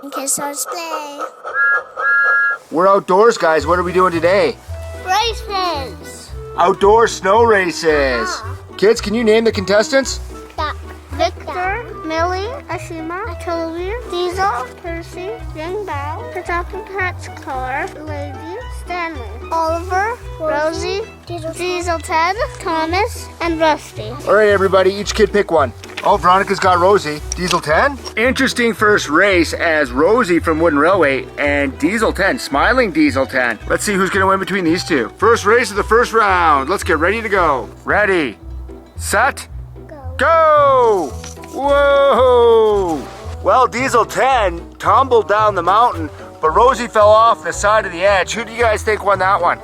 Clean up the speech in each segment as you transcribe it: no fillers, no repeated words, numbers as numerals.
Okay, so let's play. We're outdoors, guys. What are we doing today? Races. Outdoor snow races. Kids, can you name the contestants? Victor, Millie, Ashima, Toby, Diesel, Percy, Yong Bao, Pat's car, Lady, Stanley, Oliver, Rosie, Diesel Ted, Thomas, and Rusty. All right, everybody, each kid pick one. Oh, Veronica's got Rosie. Diesel 10? Interesting first race as Rosie from Wooden Railway and Diesel 10, Smiling Diesel 10. Let's see who's gonna win between these two. First race of the first round. Let's get ready to go. Ready, set, go! Whoa! Well, Diesel 10 tumbled down the mountain, but Rosie fell off the side of the edge. Who do you guys think won that one?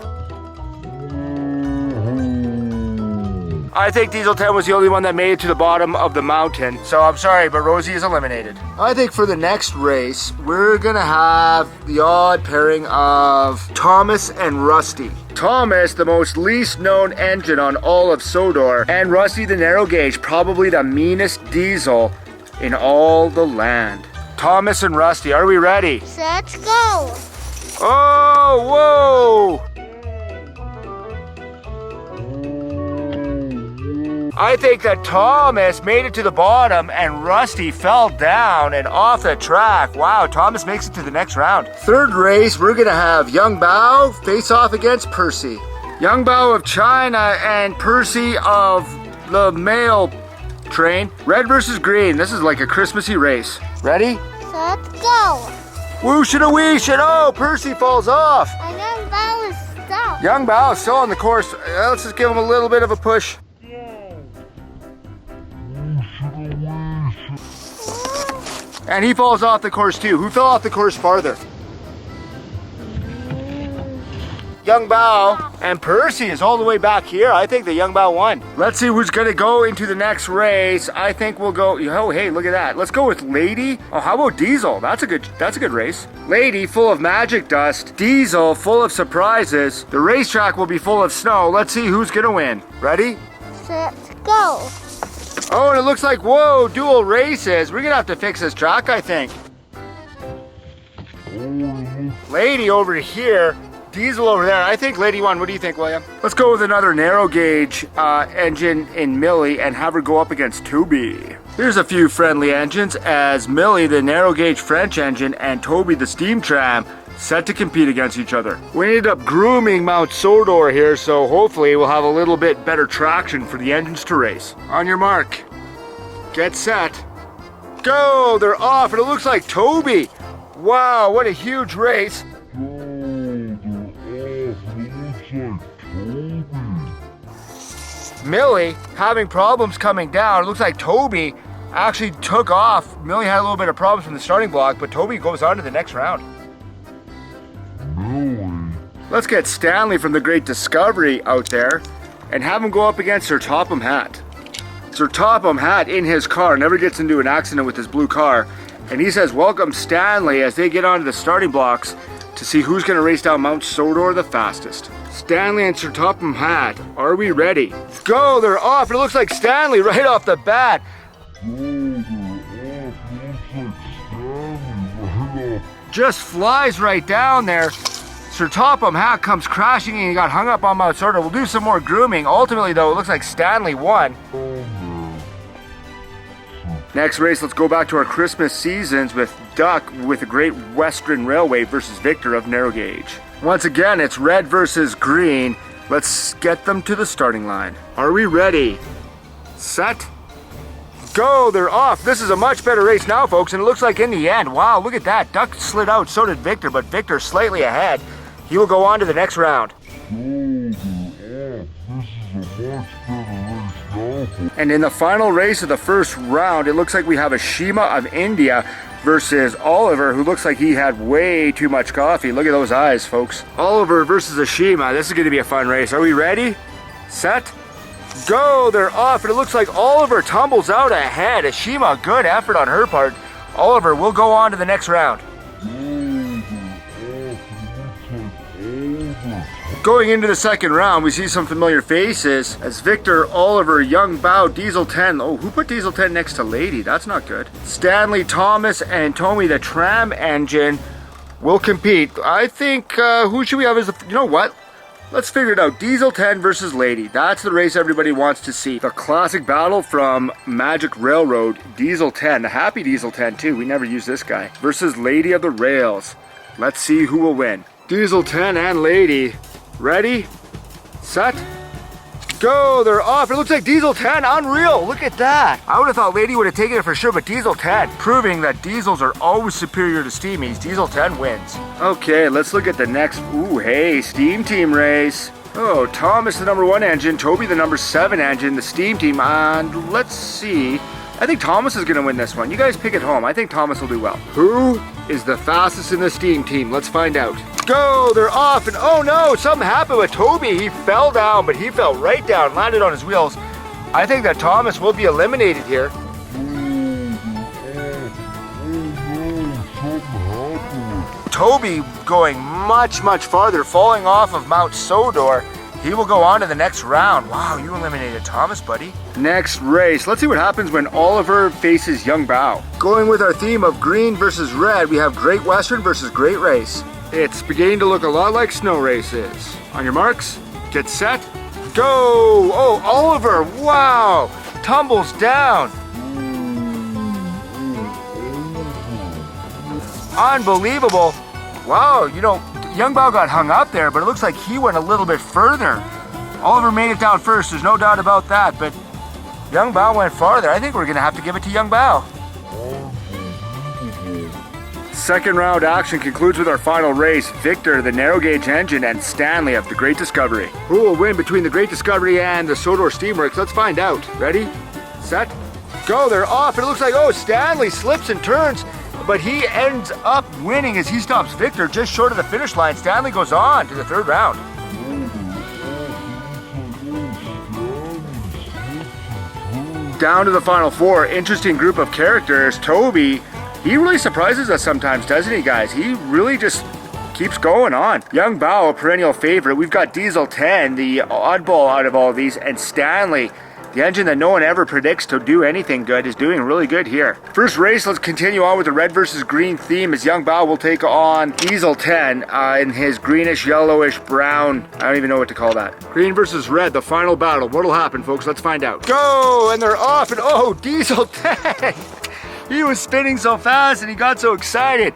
I think Diesel 10 was the only one that made it to the bottom of the mountain. So I'm sorry, but Rosie is eliminated. I think for the next race, we're gonna have the odd pairing of Thomas and Rusty. Thomas, the most least known engine on all of Sodor, and Rusty the narrow gauge, probably the meanest diesel in all the land. Thomas and Rusty, are we ready? Set, go! Oh, whoa! I think that Thomas made it to the bottom and Rusty fell down and off the track. Wow, Thomas makes it to the next round. Third race, we're gonna have Yong Bao face off against Percy. Yong Bao of China and Percy of the mail train. Red versus green. This is like a Christmassy race. Ready? Set, go! Whoosh and a whoosh and oh, Percy falls off. And Yong Bao is stuck. Yong Bao is still on the course. Let's just give him a little bit of a push. And he falls off the course too. Who fell off the course farther? Yong Bao and Percy is all the way back here. I think the Yong Bao won. Let's see who's gonna go into the next race. I think we'll go, oh hey, look at that. Let's go with Lady. Oh, how about Diesel? That's a good race. Lady full of magic dust. Diesel full of surprises. The racetrack will be full of snow. Let's see who's gonna win. Ready? Set, go! Oh, and it looks like, whoa, dual races. We're gonna have to fix this track, I think. Lady over here, Diesel over there. I think Lady won. What do you think, William? Let's go with another narrow gauge engine in Millie and have her go up against Toby. Here's a few friendly engines as Millie, the narrow gauge French engine, and Toby, the steam tram, set to compete against each other. We ended up grooming Mount Sodor here, so hopefully we'll have a little bit better traction for the engines to race. On your mark, get set, go! They're off, and it looks like Toby. Wow, what a huge race. Millie having problems coming down. It looks like Toby actually took off. Millie had a little bit of problems from the starting block, but Toby goes on to the next round. Let's get Stanley from the Great Discovery out there and have him go up against Sir Topham Hatt. Sir Topham Hatt in his car never gets into an accident with his blue car, and he says welcome Stanley as they get onto the starting blocks to see who's going to race down Mount Sodor the fastest. Stanley and Sir Topham Hatt, are we ready? Go, they're off. It looks like Stanley right off the bat. Just flies right down there. Sir Topham Hatt comes crashing and he got hung up on Mount Sodor. We'll do some more grooming. Ultimately though, it looks like Stanley won. Next race, let's go back to our Christmas seasons with Duck with the Great Western Railway versus Victor of narrow gauge. Once again, it's red versus green. Let's get them to the starting line. Are we ready? Set, go, they're off. This is a much better race now, folks, and it looks like in the end, wow, look at that. Duck slid out, so did Victor, but Victor slightly ahead. He will go on to the next round. And in the final race of the first round, it looks like we have Ashima of India versus Oliver, who looks like he had way too much coffee. Look at those eyes, folks. Oliver versus Ashima. This is going to be a fun race. Are we ready? Set, go. They're off, and it looks like Oliver tumbles out ahead. Ashima, good effort on her part. Oliver will go on to the next round. Going into the second round, we see some familiar faces as Victor, Oliver, Yong Bao, Diesel 10. Oh, who put Diesel 10 next to Lady? That's not good. Stanley, Thomas, and Tommy, the tram engine, will compete. I think, who should we have as the... You know what? Let's figure it out. Diesel 10 versus Lady. That's the race everybody wants to see. The classic battle from Magic Railroad. Diesel 10. The happy Diesel 10 too. We never use this guy. Versus Lady of the Rails. Let's see who will win. Diesel 10 and Lady. Ready? Set? Go! They're off. It looks like Diesel 10. Unreal. Look at that. I would have thought Lady would have taken it for sure, but Diesel 10 proving that diesels are always superior to steamies. Diesel 10 wins. Okay, let's look at the next. Ooh, hey, Steam Team race. Oh, Thomas the number 1 engine, Toby the number 7 engine, the Steam Team, and let's see. I think Thomas is going to win this one. You guys pick it home. I think Thomas will do well. Who is the fastest in the Steam Team? Let's find out. Go! They're off, and oh no! Something happened with Toby. He fell down, but he fell right down, landed on his wheels. I think that Thomas will be eliminated here. Toby going much farther, falling off of Mount Sodor. He will go on to the next round. Wow, you eliminated Thomas, buddy. Next race. Let's see what happens when Oliver faces Yong Bao. Going with our theme of green versus red, we have Great Western versus Great Race. It's beginning to look a lot like snow races. On your marks, get set, go! Oh, Oliver, wow! Tumbles down. Unbelievable. Wow, you know, Yong Bao got hung up there, but it looks like he went a little bit further. Oliver made it down first, there's no doubt about that, but Yong Bao went farther. I think we're going to have to give it to Yong Bao. Second round action concludes with our final race. Victor, the narrow gauge engine, and Stanley of the Great Discovery. Who will win between the Great Discovery and the Sodor Steamworks? Let's find out. Ready, set, go. They're off. It looks like, oh, Stanley slips and turns, but he ends up winning as he stops Victor just short of the finish line. Stanley goes on to the third round. Down to the final four. Interesting group of characters. Toby, he really surprises us sometimes, doesn't he, guys? He really just keeps going on. Yong Bao, a perennial favorite. We've got Diesel 10, the oddball out of all of these, and Stanley, the engine that no one ever predicts to do anything good, is doing really good here. First race, let's continue on with the red versus green theme as Yong Bao will take on Diesel 10 in his greenish, yellowish, brown, I don't even know what to call that. Green versus red, the final battle. What'll happen, folks? Let's find out. Go! And they're off, and oh, Diesel 10! He was spinning so fast and he got so excited.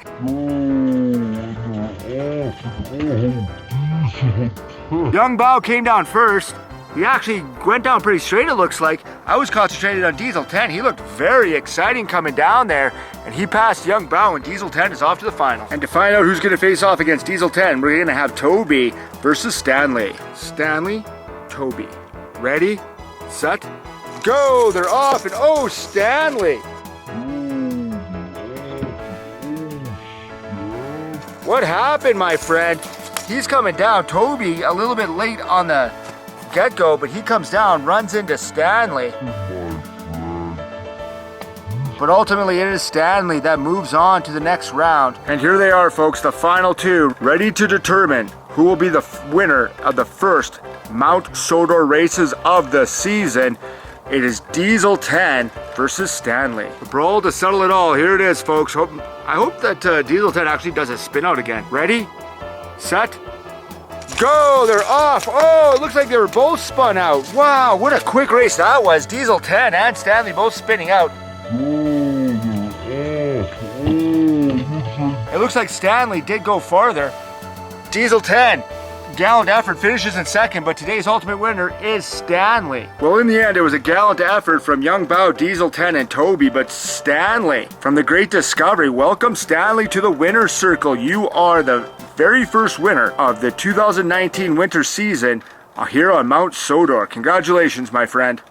Yong Bao came down first. He actually went down pretty straight, it looks like. I was concentrated on Diesel 10. He looked very exciting coming down there, and he passed Yong Bao, and Diesel 10 is off to the final. And to find out who's going to face off against Diesel 10, we're going to have Toby versus Stanley. Stanley, Toby. Ready, set, go! They're off, and oh, Stanley! What happened, my friend? He's coming down. Toby, a little bit late on the get-go, but he comes down, runs into Stanley. But ultimately, it is Stanley that moves on to the next round. And here they are, folks, the final two, ready to determine who will be the winner of the first Mount Sodor races of the season. It is Diesel 10 versus Stanley. The brawl to settle it all. Here it is, folks. I hope that Diesel 10 actually does a spin out again. Ready, set, go! They're off. Oh, it looks like they were both spun out. Wow, what a quick race that was. Diesel 10 and Stanley both spinning out. It looks like Stanley did go farther. Diesel 10, gallant effort, finishes in second, but today's ultimate winner is Stanley. Well, in the end, it was a gallant effort from Yong Bao, Diesel 10, and Toby, but Stanley from the Great Discovery. Welcome, Stanley, to the winner's circle. You are the very first winner of the 2019 winter season here on Mount Sodor. Congratulations, my friend.